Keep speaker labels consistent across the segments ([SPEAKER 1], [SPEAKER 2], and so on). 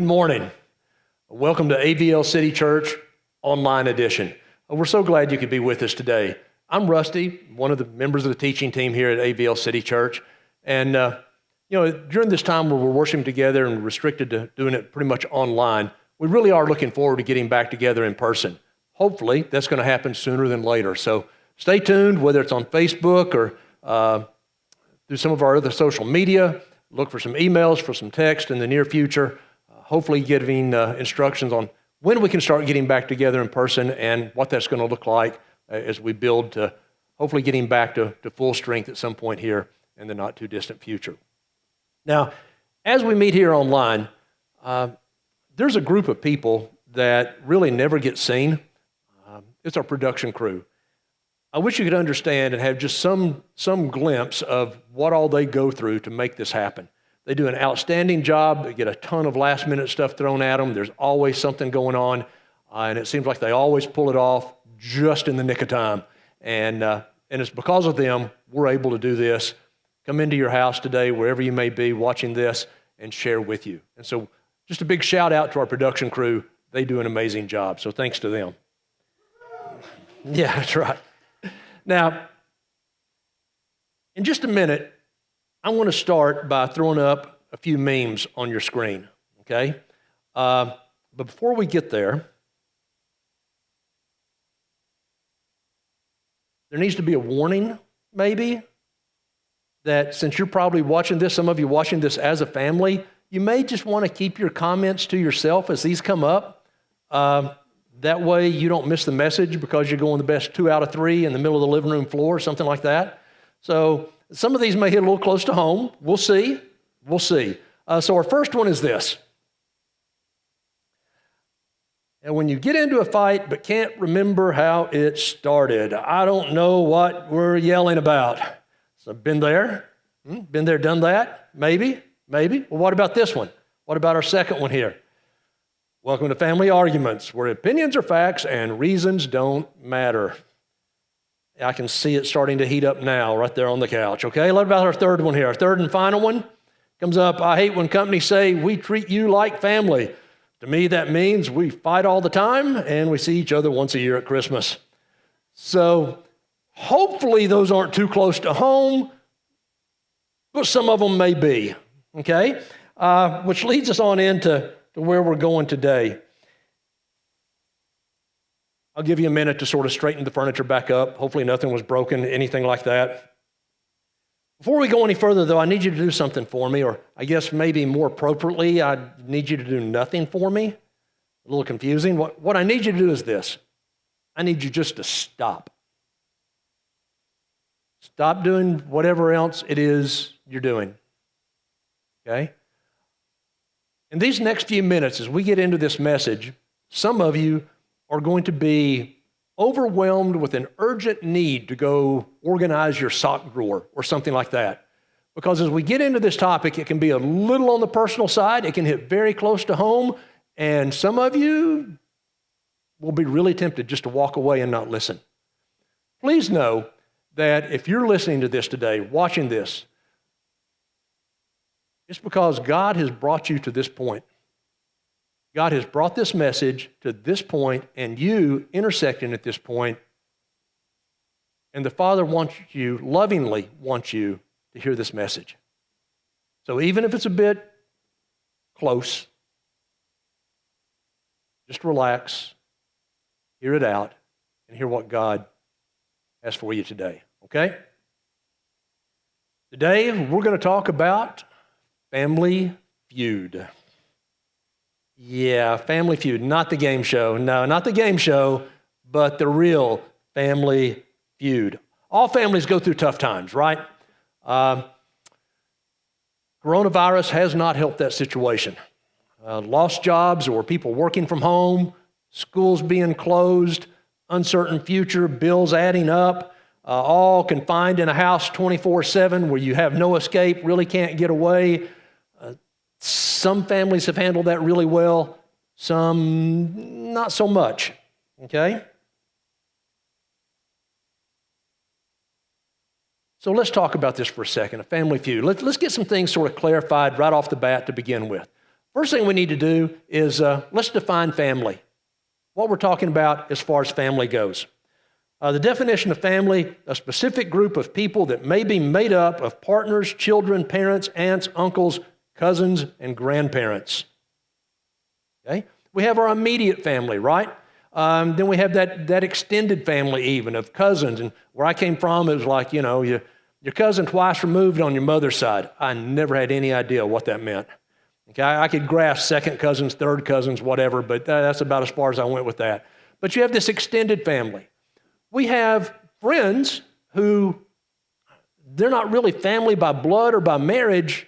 [SPEAKER 1] Good morning. Welcome to AVL City Church Online Edition. We're so glad you could be with us today. I'm Rusty, one of the members of the teaching team here at AVL City Church. And, during this time where we're worshiping together and restricted to doing it pretty much online, we really are looking forward to getting back together in person. Hopefully, that's going to happen sooner than later. So stay tuned, whether it's on Facebook or through some of our other social media. Look for some emails, for some text in the near future. Hopefully giving instructions on when we can start getting back together in person and what that's going to look like as we build to hopefully getting back to full strength at some point here in the not too distant future. Now, as we meet here online, there's a group of people that really never get seen. It's our production crew. I wish you could understand and have just some glimpse of what all they go through to make this happen. They do an outstanding job. They get a ton of last-minute stuff thrown at them. There's always something going on, and it seems like they always pull it off just in the nick of time. And it's because of them we're able to do this. Come into your house today, wherever you may be, watching this, and share with you. And so just a big shout-out to our production crew. They do an amazing job, so thanks to them. Yeah, that's right. Now, in just a minute, I want to start by throwing up a few memes on your screen, okay? But before we get there needs to be a warning, maybe, that since you're probably watching this, some of you watching this as a family, you may just want to keep your comments to yourself as these come up. That way you don't miss the message because you're going the best 2 out of 3 in the middle of the living room floor or something like that. So some of these may hit a little close to home. We'll see. We'll see. So our first one is this. And when you get into a fight but can't remember how it started, I don't know what we're yelling about. So been there? Been there, done that? Maybe. Well, what about this one? What about our second one here? Welcome to family arguments where opinions are facts and reasons don't matter. I can see it starting to heat up now right there on the couch, okay? What about our third one here? Our third and final one comes up. I hate when companies say, we treat you like family. To me, that means we fight all the time and we see each other once a year at Christmas. So hopefully those aren't too close to home, but some of them may be, okay? Which leads us on into where we're going today. I'll give you a minute to sort of straighten the furniture back up. Hopefully nothing was broken, anything like that. Before we go any further, though, I need you to do something for me, or I guess maybe more appropriately, I need you to do nothing for me. A little confusing. What I need you to do is this. I need you just to stop. Stop doing whatever else it is you're doing. Okay? In these next few minutes, as we get into this message, some of you are going to be overwhelmed with an urgent need to go organize your sock drawer or something like that. Because as we get into this topic, it can be a little on the personal side, it can hit very close to home, and some of you will be really tempted just to walk away and not listen. Please know that if you're listening to this today, watching this, it's because God has brought you to this point. God has brought this message to this point, and you intersecting at this point, and the Father lovingly wants you to hear this message. So even if it's a bit close, just relax, hear it out, and hear what God has for you today, okay? Today, we're going to talk about Family Feud. Yeah, Family Feud, not the game show. No, not the game show, but the real Family Feud. All families go through tough times, right? Coronavirus has not helped that situation. Lost jobs or people working from home, schools being closed, uncertain future, bills adding up, all confined in a house 24/7 where you have no escape, really can't get away. Some families have handled that really well, some not so much, okay? So let's talk about this for a second, a family feud. Let's get some things sort of clarified right off the bat to begin with. First thing we need to do is let's define family. What we're talking about as far as family goes. The definition of family, a specific group of people that may be made up of partners, children, parents, aunts, uncles, cousins, and grandparents. Okay? We have our immediate family, right? Then we have that extended family even of cousins. And where I came from, it was like, your cousin twice removed on your mother's side. I never had any idea what that meant. Okay? I could grasp second cousins, third cousins, whatever, but that's about as far as I went with that. But you have this extended family. We have friends who, they're not really family by blood or by marriage.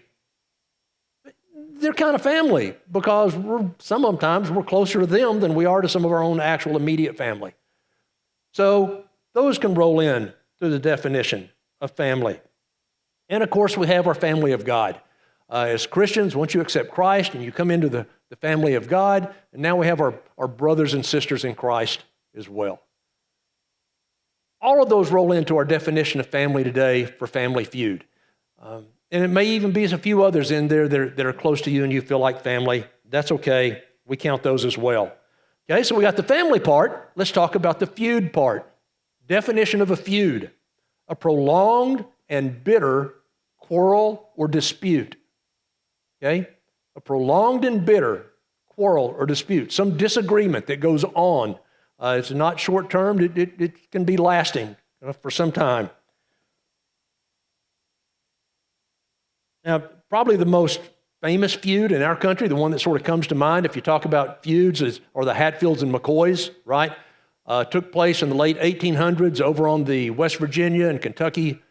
[SPEAKER 1] They're kind of family because sometimes we're closer to them than we are to some of our own actual immediate family. So those can roll in through the definition of family. And of course, we have our family of God. As Christians, once you accept Christ and you come into the family of God, and now we have our brothers and sisters in Christ as well. All of those roll into our definition of family today for Family Feud. And it may even be a few others in there that are close to you and you feel like family. That's okay. We count those as well. Okay, so we got the family part. Let's talk about the feud part. Definition of a feud: a prolonged and bitter quarrel or dispute. Okay? A prolonged and bitter quarrel or dispute, some disagreement that goes on. It's not short-term. It can be lasting for some time. Now, probably the most famous feud in our country, the one that sort of comes to mind if you talk about feuds, are the Hatfields and McCoys, right? Took place in the late 1800s over on the West Virginia and Kentucky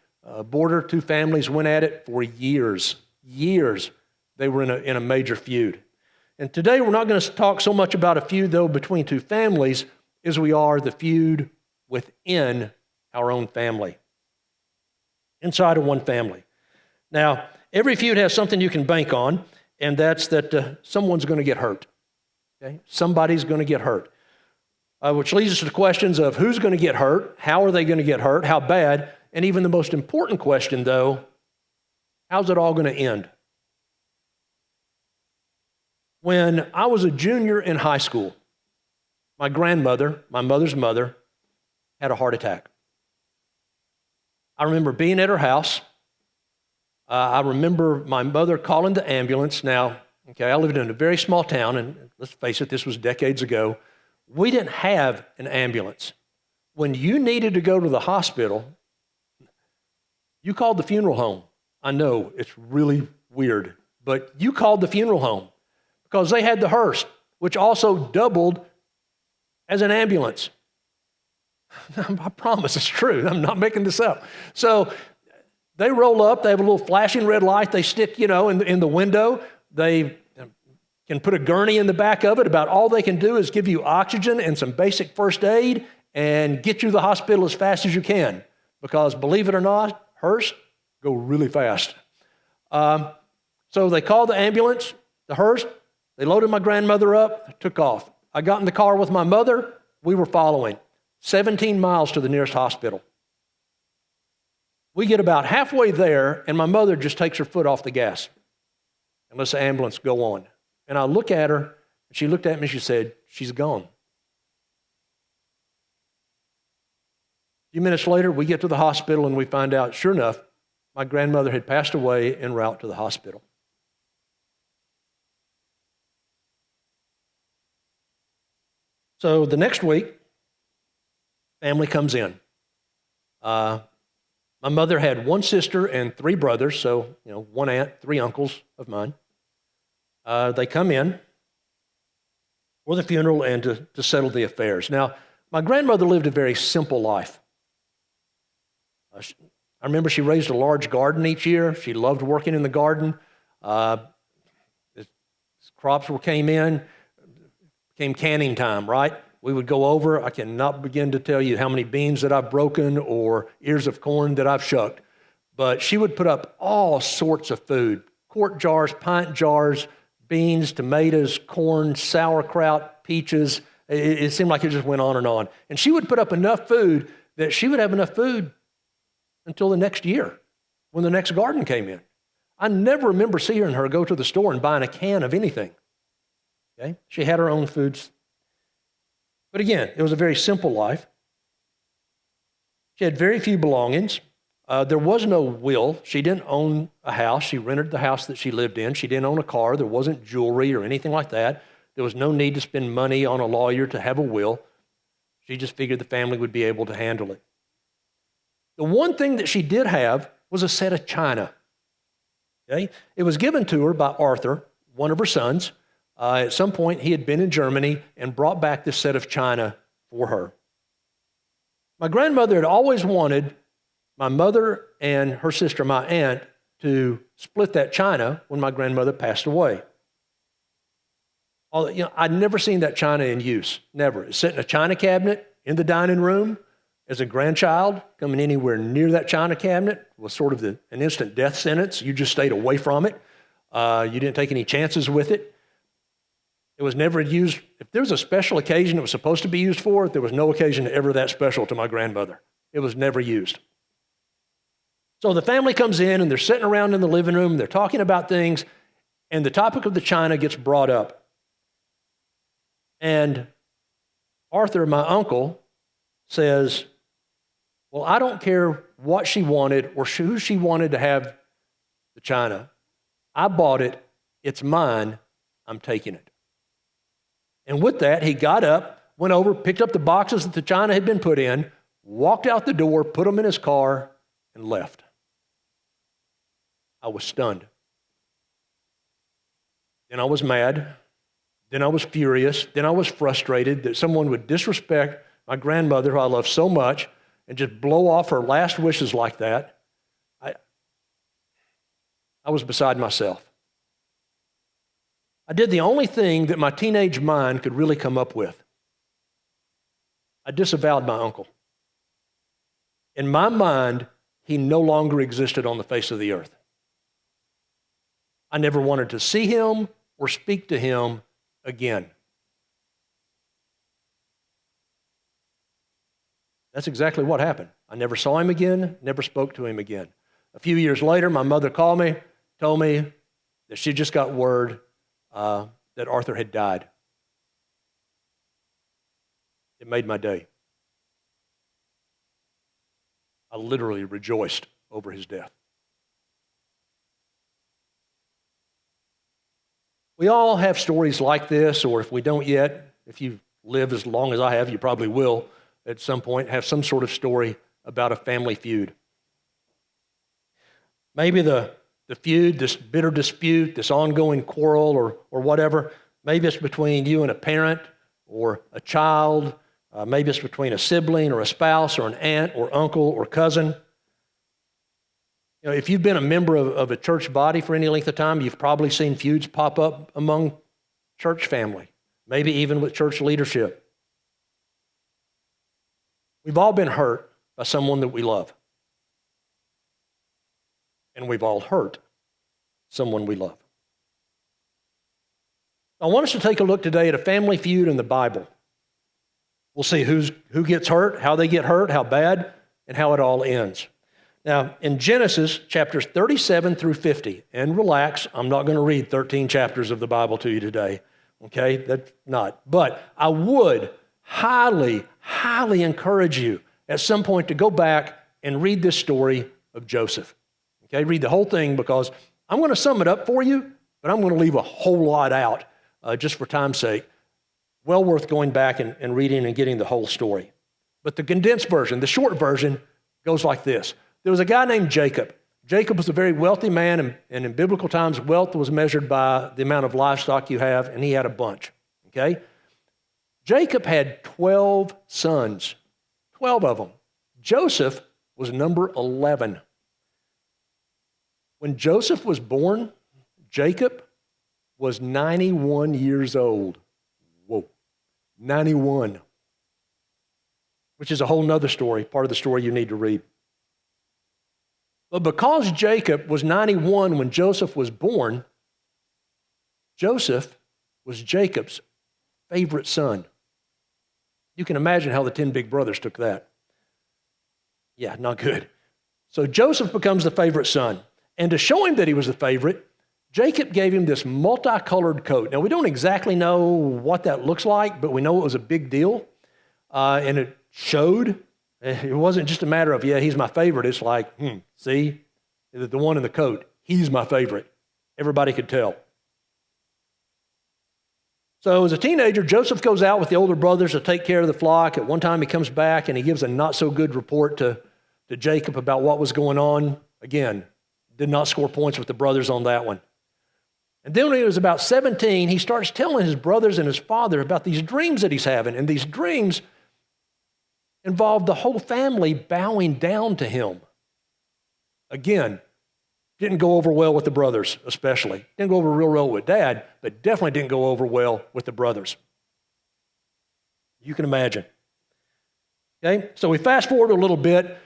[SPEAKER 1] border. Two families went at it for years. Years they were in a major feud. And today we're not going to talk so much about a feud, though, between two families as we are the feud within our own family, inside of one family. Now, every feud has something you can bank on, and that's that someone's going to get hurt. Okay? Somebody's going to get hurt, which leads us to the questions of who's going to get hurt, how are they going to get hurt, how bad, and even the most important question, though, how's it all going to end? When I was a junior in high school, my grandmother, my mother's mother, had a heart attack. I remember being at her house. I remember my mother calling the ambulance. Now, okay, I lived in a very small town, and let's face it, this was decades ago. We didn't have an ambulance. When you needed to go to the hospital, you called the funeral home. I know, it's really weird, but you called the funeral home because they had the hearse, which also doubled as an ambulance. I promise it's true. I'm not making this up. So they roll up. They have a little flashing red light they stick, in the window. They can put a gurney in the back of it. About all they can do is give you oxygen and some basic first aid and get you to the hospital as fast as you can. Because believe it or not, hearse go really fast. So they called the ambulance, the hearse. They loaded my grandmother up, took off. I got in the car with my mother. We were following 17 miles to the nearest hospital. We get about halfway there, and my mother just takes her foot off the gas and lets the ambulance go on. And I look at her, and she looked at me, and she said, "She's gone." A few minutes later, we get to the hospital, and we find out, sure enough, my grandmother had passed away en route to the hospital. So the next week, family comes in. My mother had one sister and three brothers, so one aunt, three uncles of mine. They come in for the funeral and to settle the affairs. Now, my grandmother lived a very simple life. I remember she raised a large garden each year. She loved working in the garden. As crops came in, came canning time, right? We would go over. I cannot begin to tell you how many beans that I've broken or ears of corn that I've shucked. But she would put up all sorts of food, quart jars, pint jars, beans, tomatoes, corn, sauerkraut, peaches. It seemed like it just went on. And she would put up enough food that she would have enough food until the next year when the next garden came in. I never remember seeing her go to the store and buying a can of anything. Okay? She had her own foods. But again, it was a very simple life. She had very few belongings. There was no will. She didn't own a house. She rented the house that she lived in. She didn't own a car. There wasn't jewelry or anything like that. There was no need to spend money on a lawyer to have a will. She just figured the family would be able to handle it. The one thing that she did have was a set of china. Okay? It was given to her by Arthur, one of her sons. At some point, he had been in Germany and brought back this set of china for her. My grandmother had always wanted my mother and her sister, my aunt, to split that china when my grandmother passed away. I'd never seen that china in use, never. It sat in a china cabinet in the dining room. As a grandchild, coming anywhere near that china cabinet was sort of an instant death sentence. You just stayed away from it. You didn't take any chances with it. It was never used. If there was a special occasion it was supposed to be used for, there was no occasion ever that special to my grandmother. It was never used. So the family comes in and they're sitting around in the living room, they're talking about things, and the topic of the china gets brought up. And Arthur, my uncle, says, well, I don't care what she wanted or who she wanted to have the china. I bought it. It's mine. I'm taking it. And with that, he got up, went over, picked up the boxes that the china had been put in, walked out the door, put them in his car, and left. I was stunned. Then I was mad. Then I was furious. Then I was frustrated that someone would disrespect my grandmother, who I love so much, and just blow off her last wishes like that. I was beside myself. I did the only thing that my teenage mind could really come up with. I disavowed my uncle. In my mind, he no longer existed on the face of the earth. I never wanted to see him or speak to him again. That's exactly what happened. I never saw him again, never spoke to him again. A few years later, my mother called me, told me that she just got word that Arthur had died. It made my day. I literally rejoiced over his death. We all have stories like this, or if we don't yet, if you live as long as I have, you probably will at some point have some sort of story about a family feud. Maybe the feud, this bitter dispute, this ongoing quarrel or whatever, maybe it's between you and a parent or a child. Maybe it's between a sibling or a spouse or an aunt or uncle or cousin. You know, if you've been a member of a church body for any length of time, you've probably seen feuds pop up among church family, maybe even with church leadership. We've all been hurt by someone that we love. And we've all hurt someone we love. I want us to take a look today at a family feud in the Bible. We'll see who gets hurt, how they get hurt, how bad, and how it all ends. Now, in Genesis chapters 37 through 50, and relax, I'm not going to read 13 chapters of the Bible to you today, okay? That's not. But I would highly, highly encourage you at some point to go back and read this story of Joseph. Okay, read the whole thing because I'm going to sum it up for you, but I'm going to leave a whole lot out just for time's sake. Well worth going back and reading and getting the whole story. But the condensed version, the short version, goes like this. There was a guy named Jacob. Jacob was a very wealthy man, and in biblical times, wealth was measured by the amount of livestock you have, and he had a bunch. Okay? Jacob had 12 sons, 12 of them. Joseph was number 11. When Joseph was born, Jacob was 91 years old. Whoa, 91. Which is a whole nother story, part of the story you need to read. But because Jacob was 91 when Joseph was born, Joseph was Jacob's favorite son. You can imagine how the 10 big brothers took that. Yeah, not good. So Joseph becomes the favorite son. And to show him that he was the favorite, Jacob gave him this multicolored coat. Now, we don't exactly know what that looks like, but we know it was a big deal. And it showed. It wasn't just a matter of, yeah, he's my favorite. It's like, see, the one in the coat, he's my favorite. Everybody could tell. So as a teenager, Joseph goes out with the older brothers to take care of the flock. At one time, he comes back and he gives a not-so-good report to Jacob about what was going on. Again, did not score points with the brothers on that one. And then when he was about 17, he starts telling his brothers and his father about these dreams that he's having. And these dreams involved the whole family bowing down to him. Again, didn't go over well with the brothers, especially. Didn't go over real well with Dad, but definitely didn't go over well with the brothers. You can imagine. Okay, so we fast forward a little bit.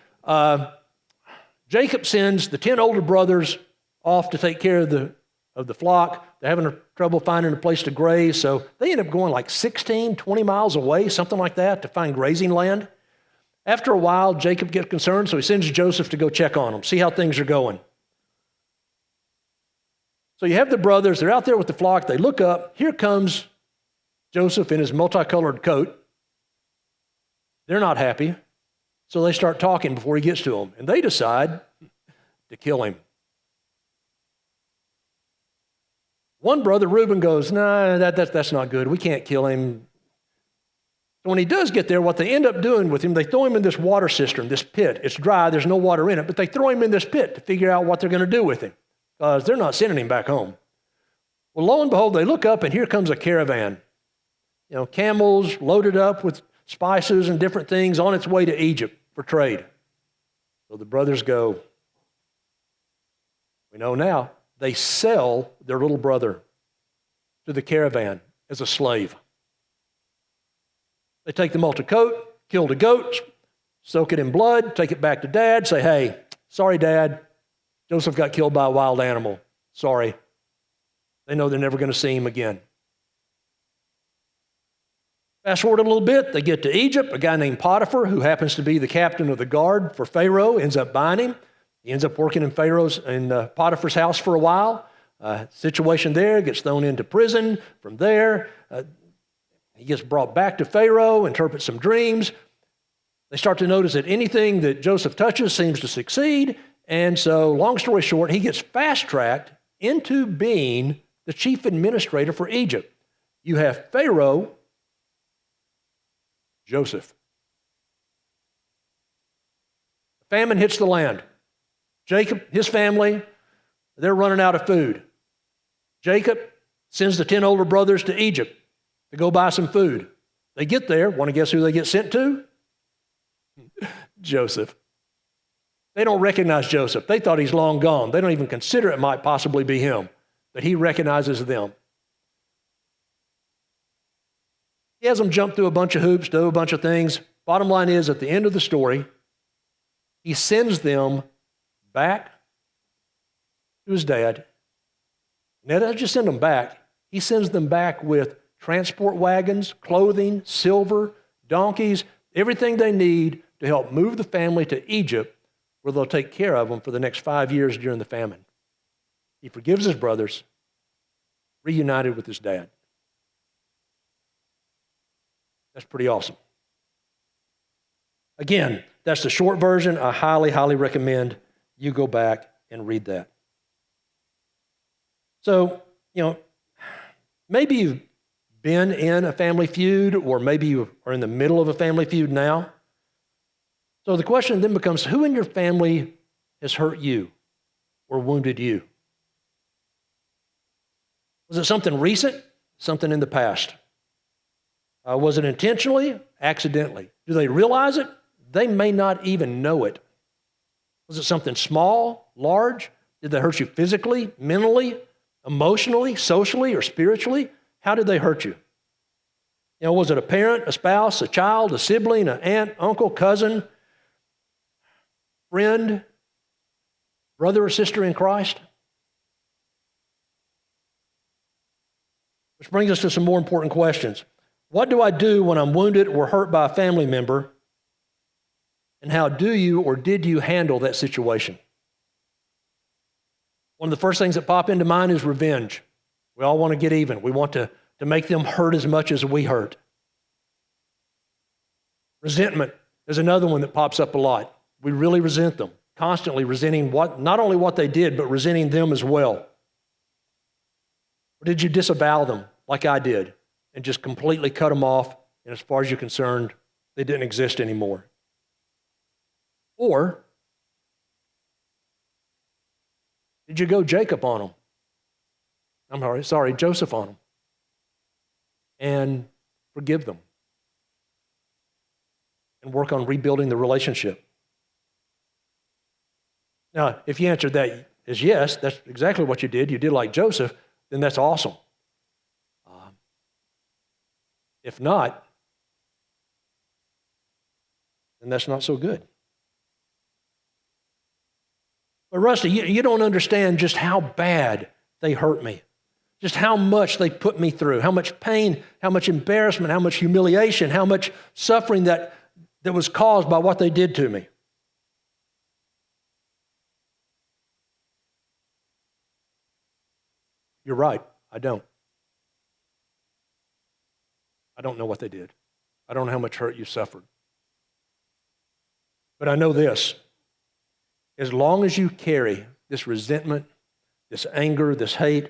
[SPEAKER 1] Jacob sends the 10 older brothers off to take care of the flock. They're having trouble finding a place to graze, so they end up going like 16, 20 miles away, something like that, to find grazing land. After a while, Jacob gets concerned, so he sends Joseph to go check on them, see how things are going. So you have the brothers, they're out there with the flock, they look up, here comes Joseph in his multicolored coat. They're not happy, so they start talking before he gets to them, and they decide to kill him. One brother, Reuben, goes, "No, that's not good. We can't kill him." So when he does get there, what they end up doing with him, they throw him in this water cistern, this pit. It's dry, there's no water in it, but they throw him in this pit to figure out what they're going to do with him, because they're not sending him back home. Well, lo and behold, they look up, and here comes a caravan. Camels loaded up with spices and different things on its way to Egypt for trade. So the brothers go, we know now, they sell their little brother to the caravan as a slave. They take the molted coat, kill the goat, soak it in blood, take it back to Dad, say, "Hey, sorry, Dad, Joseph got killed by a wild animal. Sorry." They know they're never going to see him again. Fast forward a little bit, they get to Egypt. A guy named Potiphar, who happens to be the captain of the guard for Pharaoh, ends up buying him. He ends up working in Potiphar's house for a while. Situation there, gets thrown into prison. From there, he gets brought back to Pharaoh, interprets some dreams. They start to notice that anything that Joseph touches seems to succeed. And so, long story short, he gets fast-tracked into being the chief administrator for Egypt. You have Pharaoh, Joseph. Famine hits the land. Jacob, his family, they're running out of food. Jacob sends the 10 older brothers to Egypt to go buy some food. They get there. Want to guess who they get sent to? Joseph. They don't recognize Joseph. They thought he's long gone. They don't even consider it might possibly be him, but he recognizes them. He has them jump through a bunch of hoops, do a bunch of things. Bottom line is, at the end of the story, he sends them back to his dad. Now, doesn't just send them back. He sends them back with transport wagons, clothing, silver, donkeys, everything they need to help move the family to Egypt, where they'll take care of them for the next 5 years during the famine. He forgives his brothers, reunited with his dad. That's pretty awesome. Again, that's the short version. I highly, highly recommend you go back and read that. So, maybe you've been in a family feud, or maybe you are in the middle of a family feud now. So the question then becomes, who in your family has hurt you or wounded you? Was it something recent, something in the past? Was it intentionally, accidentally? Do they realize it? They may not even know it. Was it something small, large? Did they hurt you physically, mentally, emotionally, socially, or spiritually? How did they hurt you? Was it a parent, a spouse, a child, a sibling, an aunt, uncle, cousin, friend, brother or sister in Christ? Which brings us to some more important questions. What do I do when I'm wounded or hurt by a family member? And how do you or did you handle that situation? One of the first things that pop into mind is revenge. We all want to get even. We want to make them hurt as much as we hurt. Resentment is another one that pops up a lot. We really resent them, constantly resenting not only what they did, but resenting them as well. Or did you disavow them like I did and just completely cut them off, and as far as you're concerned, they didn't exist anymore? Or did you go Jacob on them? Joseph on them and forgive them and work on rebuilding the relationship? Now, if you answered that as yes, that's exactly what you did like Joseph, then that's awesome. If not, then that's not so good. But Rusty, you don't understand just how bad they hurt me, just how much they put me through, how much pain, how much embarrassment, how much humiliation, how much suffering that was caused by what they did to me. You're right, I don't. I don't know what they did. I don't know how much hurt you suffered. But I know this. As long as you carry this resentment, this anger, this hate,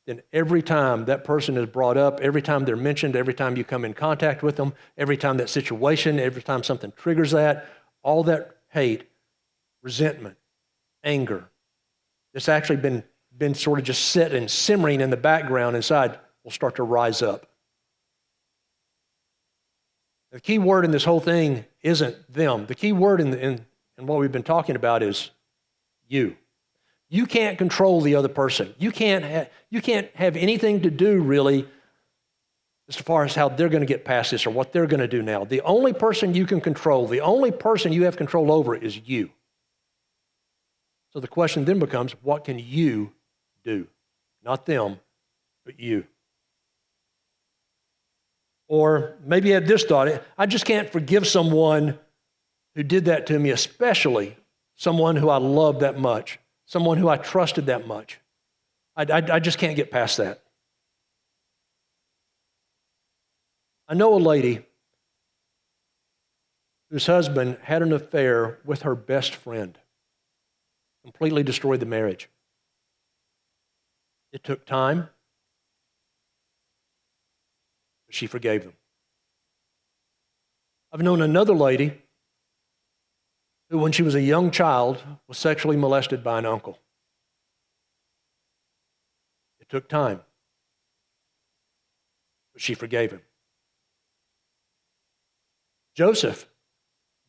[SPEAKER 1] then every time that person is brought up, every time they're mentioned, every time you come in contact with them, every time that situation, every time something triggers that, all that hate, resentment, anger, that's actually been sort of just sit and simmering in the background inside will start to rise up. The key word in this whole thing isn't them. The key word in what we've been talking about is you. You can't control the other person. You can't have anything to do really as far as how they're going to get past this or what they're going to do now. The only person you can control, the only person you have control over is you. So the question then becomes, what can you do? Not them, but you. Or maybe you had this thought, I just can't forgive someone who did that to me, especially someone who I loved that much, someone who I trusted that much. I just can't get past that. I know a lady whose husband had an affair with her best friend, completely destroyed the marriage. It took time, but she forgave them. I've known another lady who, when she was a young child, was sexually molested by an uncle. It took time, but she forgave him. Joseph,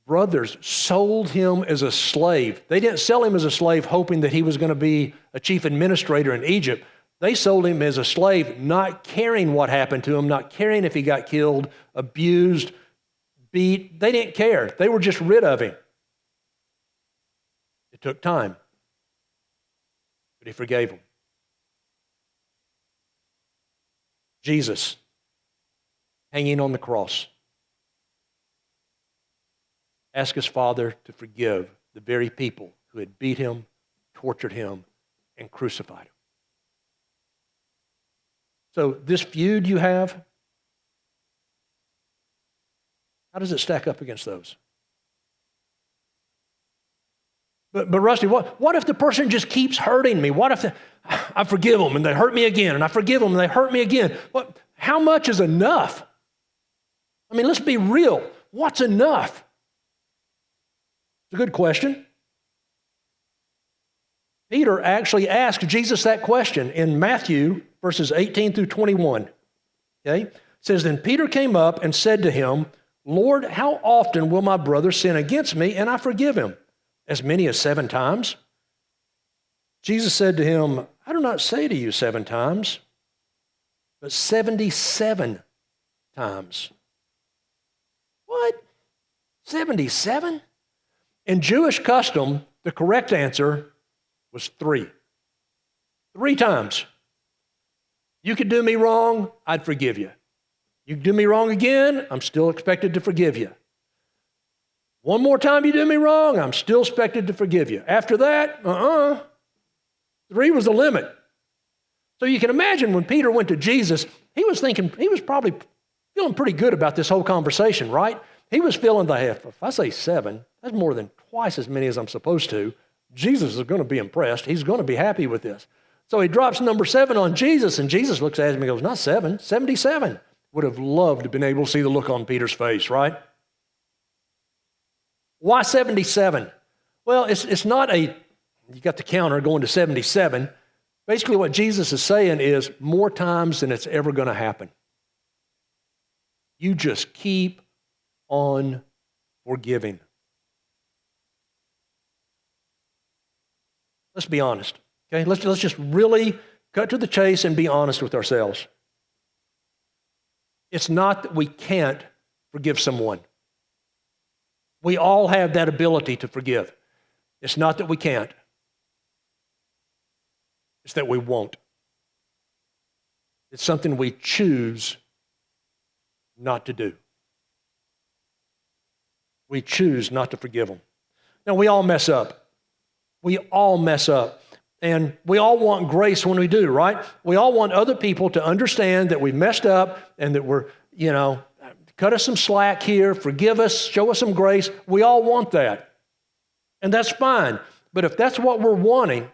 [SPEAKER 1] brothers sold him as a slave. They didn't sell him as a slave hoping that he was going to be a chief administrator in Egypt. They sold him as a slave, not caring what happened to him, not caring if he got killed, abused, beat. They didn't care. They were just rid of him. It took time, but he forgave them. Jesus, hanging on the cross, asked his Father to forgive the very people who had beat him, tortured him, and crucified him. So this feud you have, how does it stack up against those? But Rusty, what if the person just keeps hurting me? What if I forgive them and they hurt me again, and I forgive them and they hurt me again? How much is enough? I mean, let's be real. What's enough? It's a good question. Peter actually asked Jesus that question in Matthew verses 18 through 21. Okay? It says, then Peter came up and said to him, Lord, how often will my brother sin against me and I forgive him? As many as 7 times? Jesus said to him, I do not say to you 7 times, but 77 times. What? 77? In Jewish custom, the correct answer was 3. 3 times. You could do me wrong, I'd forgive you. You do me wrong again, I'm still expected to forgive you. One more time you do me wrong, I'm still expected to forgive you. After that, 3 3 was the limit. So you can imagine when Peter went to Jesus, he was probably feeling pretty good about this whole conversation, right? He was feeling if I say 7, that's more than twice as many as I'm supposed to. Jesus is going to be impressed. He's going to be happy with this. So he drops number 7 on Jesus, and Jesus looks at him and goes, not 7, 77. Would have loved to have been able to see the look on Peter's face, right? Why 77? Well, it's not you got the counter going to 77. Basically what Jesus is saying is more times than it's ever going to happen. You just keep on forgiving. Let's be honest, okay? Let's just really cut to the chase and be honest with ourselves. It's not that we can't forgive someone. We all have that ability to forgive. It's not that we can't. It's that we won't. It's something we choose not to do. We choose not to forgive them. Now, we all mess up. We all mess up. And we all want grace when we do, right? We all want other people to understand that we messed up and that we're, cut us some slack here, forgive us, show us some grace. We all want that. And that's fine. But if that's what we're wanting,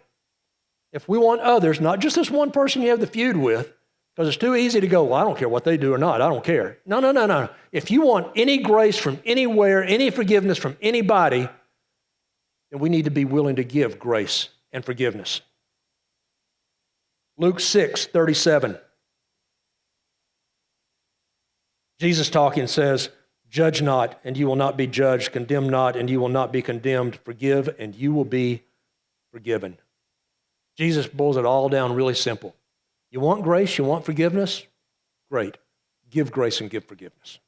[SPEAKER 1] if we want others, not just this one person you have the feud with, because it's too easy to go, well, I don't care what they do or not. I don't care. No. If you want any grace from anywhere, any forgiveness from anybody, then we need to be willing to give grace and forgiveness. Luke 6:37. Jesus talking says, judge not, and you will not be judged. Condemn not, and you will not be condemned. Forgive, and you will be forgiven. Jesus boils it all down really simple. You want grace, you want forgiveness? Great. Give grace and give forgiveness.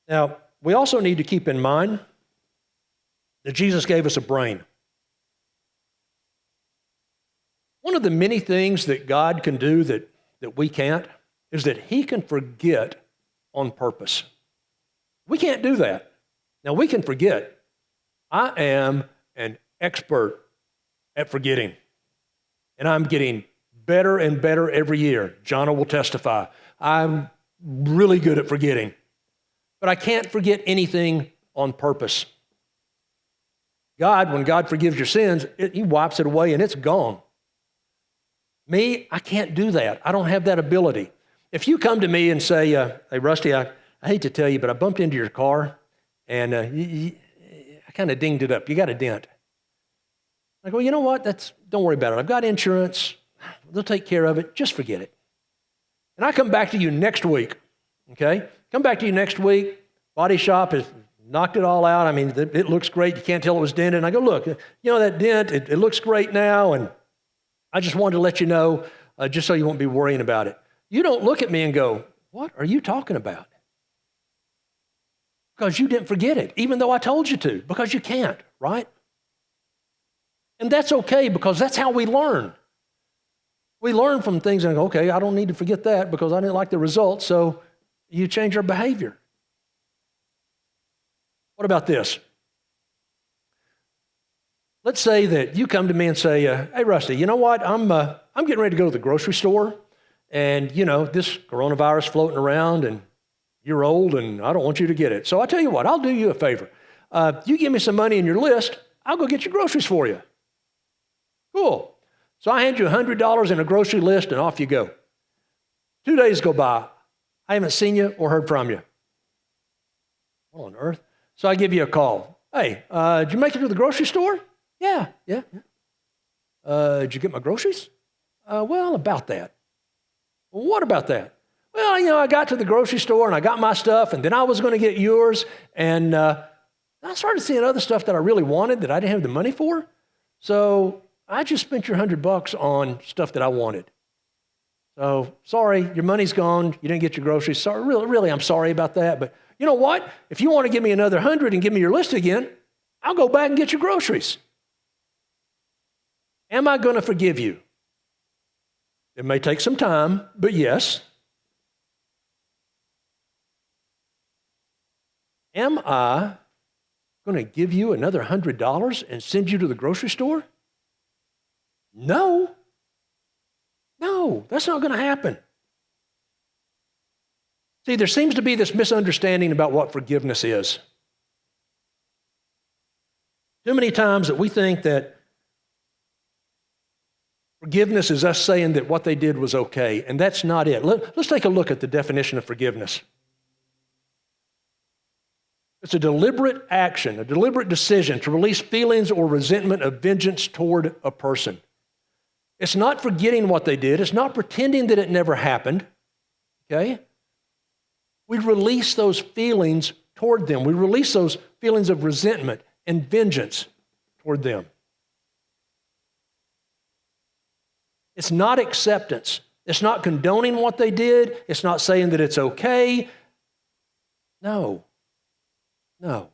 [SPEAKER 1] Now, we also need to keep in mind that Jesus gave us a brain. One of the many things that God can do that we can't is that He can forget on purpose. We can't do that. Now, we can forget. I am an expert at forgetting, and I'm getting better and better every year. Jonna will testify. I'm really good at forgetting, but I can't forget anything on purpose. God, when God forgives your sins, He wipes it away and it's gone. Me, I can't do that. I don't have that ability. If you come to me and say, hey, Rusty, I hate to tell you, but I bumped into your car and I kind of dinged it up. You got a dent. I go, you know what? Don't worry about it. I've got insurance. They'll take care of it. Just forget it. And I come back to you next week, okay? Come back to you next week. Body shop has knocked it all out. I mean, it looks great. You can't tell it was dented. And I go, look, that dent, it looks great now, and I just wanted to let you know, just so you won't be worrying about it. You don't look at me and go, what are you talking about? Because you didn't forget it, even though I told you to, because you can't, right? And that's okay, because that's how we learn. We learn from things and go, okay, I don't need to forget that because I didn't like the result, so you change our behavior. What about this? Let's say that you come to me and say, hey, Rusty, you know what? I'm getting ready to go to the grocery store, and, this coronavirus floating around, and you're old, and I don't want you to get it. So I tell you what, I'll do you a favor. You give me some money in your list, I'll go get your groceries for you. Cool. So I hand you $100 in a grocery list, and off you go. 2 days go by. I haven't seen you or heard from you. What on earth? So I give you a call. Hey, did you make it to the grocery store? Yeah. Did you get my groceries? Well, about that. Well, what about that? Well, I got to the grocery store and I got my stuff, and then I was going to get yours, and I started seeing other stuff that I really wanted that I didn't have the money for. So I just spent your $100 on stuff that I wanted. So sorry, your money's gone. You didn't get your groceries. Sorry, really, I'm sorry about that. But you know what? If you want to give me another $100 and give me your list again, I'll go back and get your groceries. Am I going to forgive you? It may take some time, but yes. Am I going to give you another $100 and send you to the grocery store? No. No, that's not going to happen. See, there seems to be this misunderstanding about what forgiveness is. Too many times that we think that forgiveness is us saying that what they did was okay, and that's not it. Let's take a look at the definition of forgiveness. It's a deliberate action, a deliberate decision to release feelings or resentment of vengeance toward a person. It's not forgetting what they did. It's not pretending that it never happened, okay? We release those feelings toward them. We release those feelings of resentment and vengeance toward them. It's not acceptance. It's not condoning what they did. It's not saying that it's okay. No. No.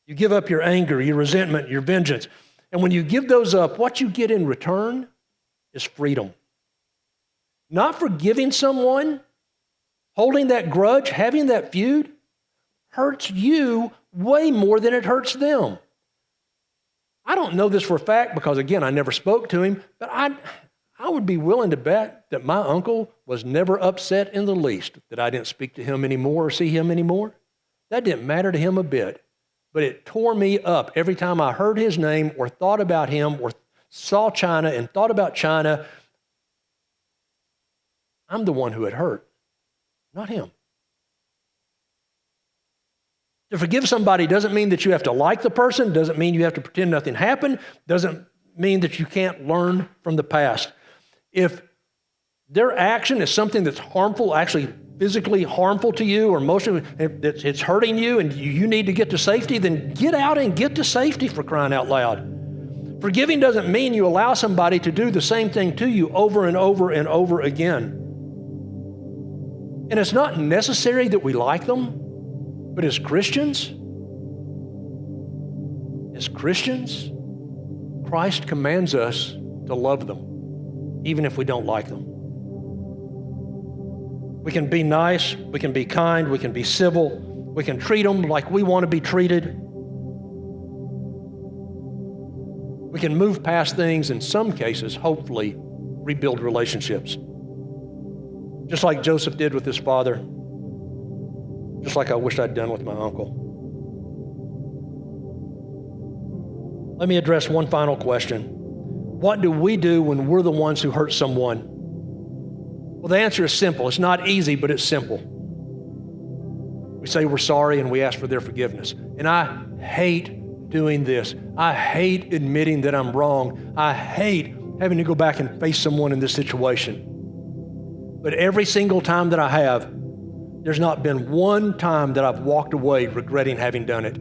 [SPEAKER 1] You give up your anger, your resentment, your vengeance. And when you give those up, what you get in return is freedom. Not forgiving someone, holding that grudge, having that feud, hurts you way more than it hurts them. I don't know this for a fact because, again, I never spoke to him, but I would be willing to bet that my uncle was never upset in the least that I didn't speak to him anymore or see him anymore. That didn't matter to him a bit, but it tore me up every time I heard his name or thought about him or saw China and thought about China. I'm the one who had hurt, not him. To forgive somebody doesn't mean that you have to like the person, doesn't mean you have to pretend nothing happened, doesn't mean that you can't learn from the past. If their action is something that's harmful, actually physically harmful to you or emotionally, it's hurting you and you need to get to safety, then get out and get to safety, for crying out loud. Forgiving doesn't mean you allow somebody to do the same thing to you over and over and over again. And it's not necessary that we like them, but as Christians, Christ commands us to love them, even if we don't like them. We can be nice, we can be kind, we can be civil, we can treat them like we want to be treated. We can move past things, in some cases, hopefully, rebuild relationships. Just like Joseph did with his father, just like I wish I'd done with my uncle. Let me address one final question. What do we do when we're the ones who hurt someone? Well, the answer is simple. It's not easy, but it's simple. We say we're sorry and we ask for their forgiveness. And I hate doing this. I hate admitting that I'm wrong. I hate having to go back and face someone in this situation. But every single time that I have, there's not been one time that I've walked away regretting having done it.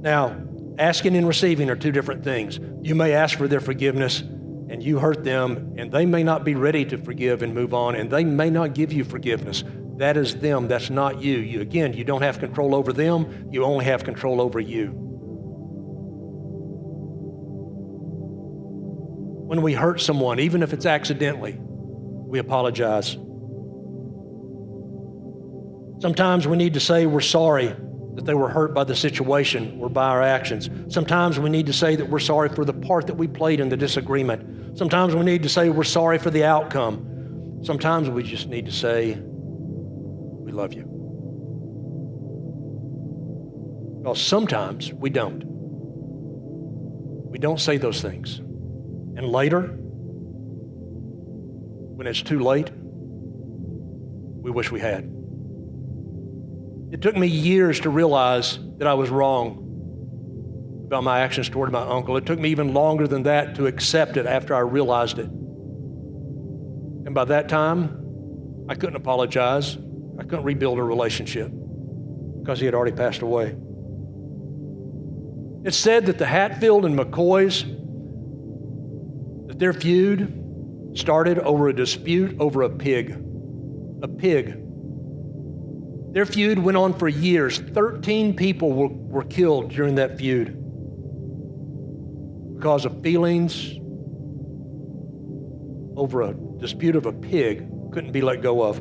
[SPEAKER 1] Now, asking and receiving are two different things. You may ask for their forgiveness and you hurt them and they may not be ready to forgive and move on and they may not give you forgiveness. That is them, that's not you. Again, you don't have control over them, you only have control over you. When we hurt someone, even if it's accidentally, we apologize. Sometimes we need to say we're sorry that they were hurt by the situation or by our actions. Sometimes we need to say that we're sorry for the part that we played in the disagreement. Sometimes we need to say we're sorry for the outcome. Sometimes we just need to say, we love you. Well, sometimes we don't. We don't say those things. And later, when it's too late, we wish we had. It took me years to realize that I was wrong about my actions toward my uncle. It took me even longer than that to accept it after I realized it. And by that time, I couldn't apologize. I couldn't rebuild a relationship because he had already passed away. It's said that the Hatfield and McCoys, that their feud started over a dispute over a pig. A pig. Their feud went on for years. 13 people were killed during that feud because of feelings over a dispute of a pig couldn't be let go of.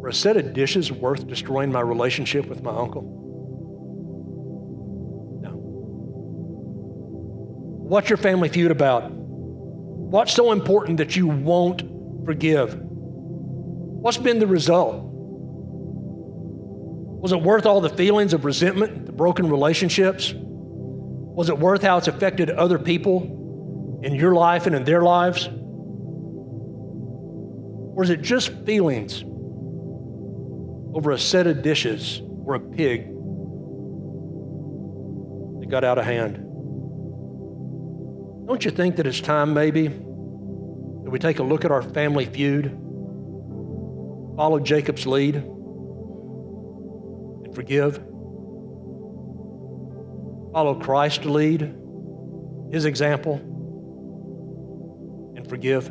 [SPEAKER 1] Were a set of dishes worth destroying my relationship with my uncle? No. What's your family feud about? What's so important that you won't forgive? What's been the result? Was it worth all the feelings of resentment, the broken relationships? Was it worth how it's affected other people in your life and in their lives? Or is it just feelings over a set of dishes or a pig that got out of hand? Don't you think that it's time maybe that we take a look at our family feud, follow Jacob's lead, and forgive? Follow Christ's lead, his example, and forgive?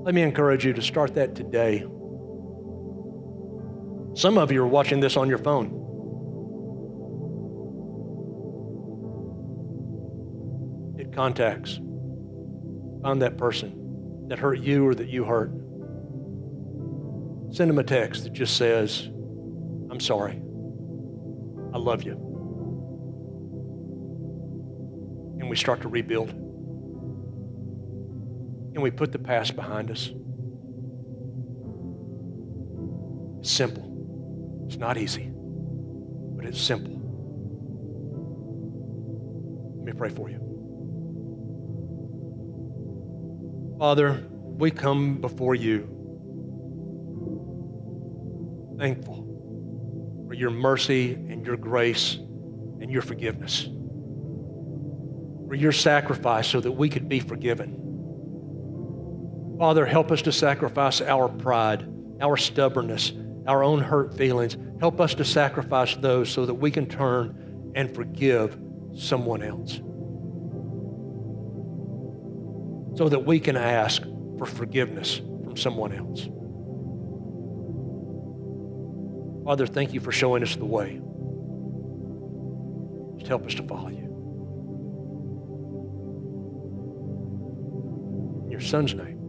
[SPEAKER 1] Let me encourage you to start that today. Some of you are watching this on your phone. Hit contacts. Find that person that hurt you or that you hurt. Send them a text that just says, "I'm sorry. I love you." And we start to rebuild. And we put the past behind us. It's simple. It's not easy, but it's simple. Let me pray for you. Father, we come before you thankful for your mercy and your grace and your forgiveness, for your sacrifice so that we could be forgiven. Father, help us to sacrifice our pride, our stubbornness, our own hurt feelings. Help us to sacrifice those so that we can turn and forgive someone else, so that we can ask for forgiveness from someone else. Father, thank you for showing us the way. Just help us to follow you. In your Son's name.